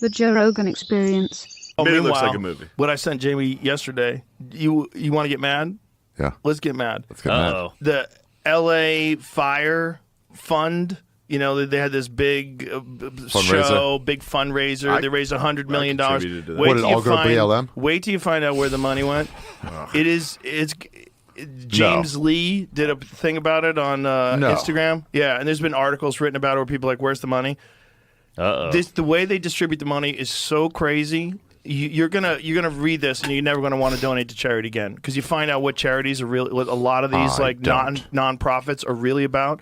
The Joe Rogan Experience. Oh, It looks like a movie. What I sent Jamie yesterday, you want to get mad? Yeah. Let's get mad. Let's get mad. The LA Fire Fund, you know, they had this big show, big fundraiser. They raised $100 million. contributed to that. What, did it all go to BLM? Wait till you find out where the money went. It's James Lee did a thing about it on Instagram. Yeah, and there's been articles written about it where people are like, where's the money? The way they distribute the money is so crazy. You're gonna read this and you're never gonna want to donate to charity again because you find out what charities are really, what a lot of these non-profits are really about.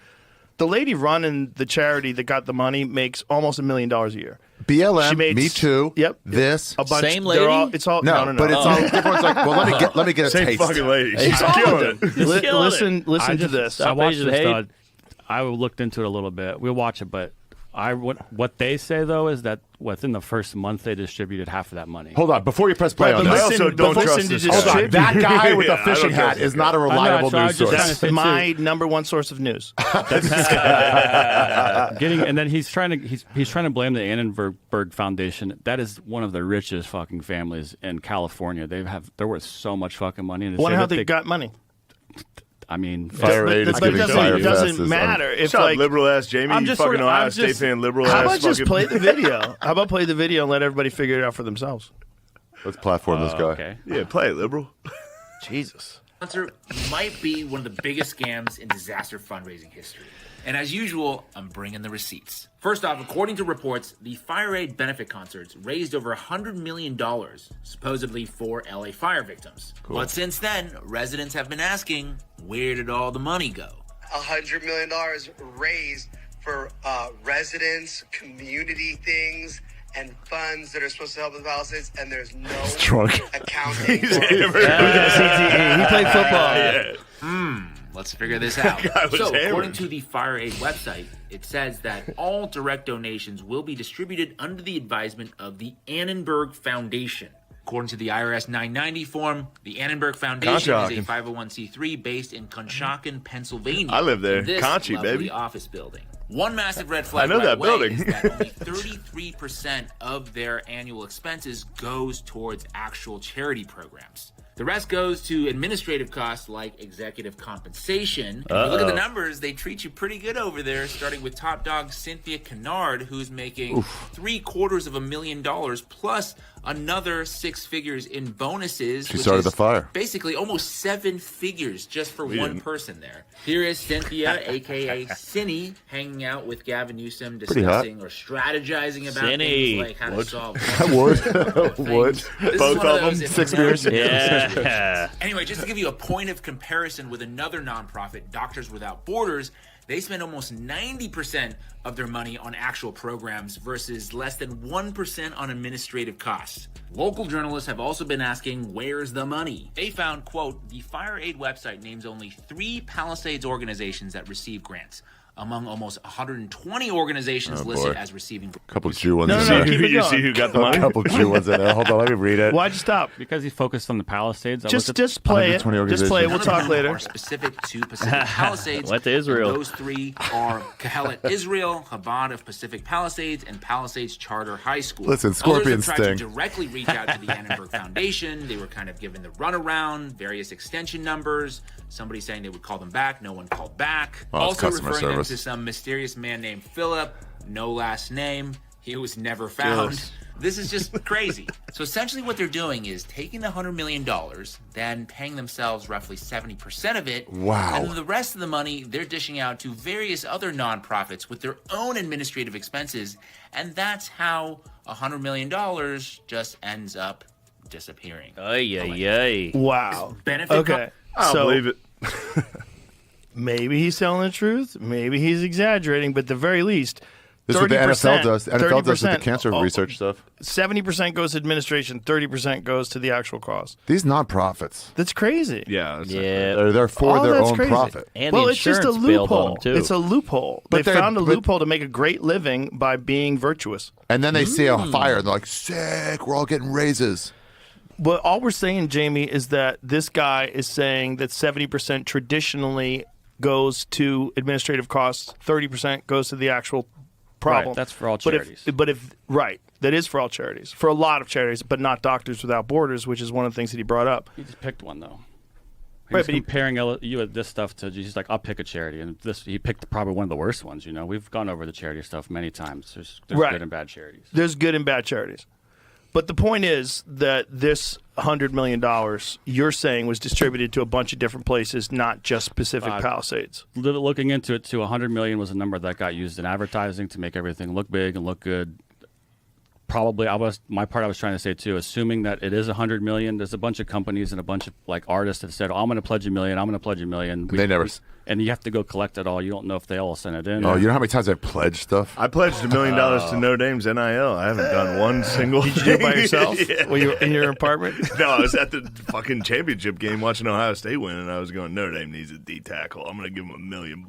The lady running the charity that got the money makes almost $1 million a year. BLM, made Me Too. Yep, This a bunch. Same lady? It's all no, but it's all everyone's like, well, let me get a Same taste. fucking lady. She's killing it. Listen to this. I watched this. I looked into it a little bit. We'll watch it, but what they say though is that within the first month they distributed half of that money. Hold on, before you press play on I this. also don't trust this. Hold on, that guy with the fishing I don't hat is not a reliable news source. That's my number one source of news. And then he's trying to blame the Annenberg Foundation. That is one of the richest fucking families in California. They're worth so much fucking money. Wonder how they got money. I mean, Fire aid is giving fire it doesn't matter. If Shut up, like liberal ass Jamie. I'm You just fucking sort of- know how I'm to stay just- paying liberal how ass. about just fucking- play the video? How about play the video and let everybody figure it out for themselves? Let's platform this guy. okay. Yeah, play it, liberal. Jesus. Sponsor might be one of the biggest scams in disaster fundraising history. And as usual, I'm bringing the receipts. First off, according to reports, the Fire Aid benefit concerts raised over $100 million, supposedly for LA fire victims. Cool. But since then, residents have been asking, where did all the money go? $100 million raised for residents, community things, and funds that are supposed to help with the Palisades, and there's no accounting. He played football. Let's figure this out. was So, hammered. according to the Fire Aid website, it says that all direct donations will be distributed under the advisement of the Annenberg Foundation. According to the IRS 990 form, the Annenberg Foundation is a 501c3 based in Conshohocken, Pennsylvania. I live there. in this Conchi, lovely baby. office building. One massive red flag I know right that away building. is that only 33% of their annual expenses goes towards actual charity programs. The rest goes to administrative costs like executive compensation. If you look at the numbers, they treat you pretty good over there, starting with top dog Cynthia Kennard, who's making $750,000 plus another 6 figures in bonuses. She started the fire. Basically, almost 7 figures just for one person there. Here is Cynthia, a.k.a. Cinny, hanging out with Gavin Newsom, discussing or strategizing about things like how to solve I would. Both of them. 6 beers. Yeah. Anyway, just to give you a point of comparison with another nonprofit, Doctors Without Borders, they spend almost 90% of their money on actual programs versus less than 1% on administrative costs. Local journalists have also been asking, where's the money? They found, quote, the Fire Aid website names only 3 Palisades organizations that receive grants, among almost 120 organizations listed as receiving. A couple Jew ones in no, there. keep it You going. see who got the A money? couple Jew ones in there. Hold on, let me read it. Why'd you stop? Because he focused on the Palisades. Just play it. 120 Just play it. We'll organizations. talk None of them later. are specific to Pacific Palisades. Went to Israel. And those 3 are Kehelet Israel, Chabad of Pacific Palisades, and Palisades Charter High School. Listen, scorpions Others have tried sting. to directly reach out to the Annenberg Foundation. They were kind of given the runaround, various extension numbers. Somebody saying they would call them back. No one called back. Well, it's also customer referring service. them to some mysterious man named Philip, no last name. He was never found. Yes. This is just crazy. So essentially what they're doing is taking the $100 million, then paying themselves roughly 70% of it. Wow. And then the rest of the money they're dishing out to various other nonprofits with their own administrative expenses. And that's how $100 million just ends up disappearing. Ay, ay, ay. Wow. Benefit Okay. I don't believe it. Maybe he's telling the truth. Maybe he's exaggerating. But at the very least, This is what the 30%, NFL does. The NFL does with the 30%, cancer research stuff. 70% goes to administration. 30% goes to the actual cost. These nonprofits, That's crazy. Yeah. That's Yeah. they're for Oh, their that's own crazy. profit. And Well, the it's just a insurance bailed on loophole. them, too. It's a loophole. But they they're- found a but- loophole to make a great living by being virtuous. And then they see a fire and they're like, sick, we're all getting raises. But all we're saying, Jamie, is that this guy is saying that 70% traditionally goes to administrative costs, 30% goes to the actual problem. Right, that's for all But charities. that is for all charities, for a lot of charities, but not Doctors Without Borders, which is one of the things that he brought up. He just picked one though. Right, He's but comparing you with this stuff to. He's like, I'll pick a charity, and he picked probably one of the worst ones. You know, we've gone over the charity stuff many times. There's Right. good and bad charities. There's good and bad charities. But the point is that this $100 million you're saying was distributed to a bunch of different places, not just Pacific Palisades. Looking into it, too, $100 million was a number that got used in advertising to make everything look big and look good. Probably, I was trying to say too. Assuming that it is $100 million, there's a bunch of companies and a bunch of like artists that said, "Oh, I'm going to pledge $1 million. I'm going to pledge $1 million." They never. And you have to go collect it all. You don't know if they all sent it in. Oh, you know how many times I've pledged stuff? I pledged $1 million to Notre Dame's NIL. I haven't done one single. Did you do it by thing. yourself? Yeah. Were you in your apartment? No, I was at the fucking championship game watching Ohio State win, and I was going, Notre Dame needs a D tackle. I'm going to give them $1 million.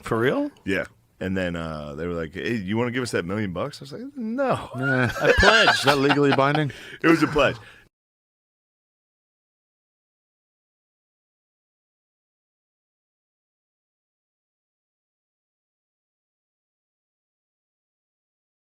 For real? Yeah. And then they were like, "Hey, you want to give us that $1 million?" I was like, "No." I pledged. Is that legally binding? It was a pledge.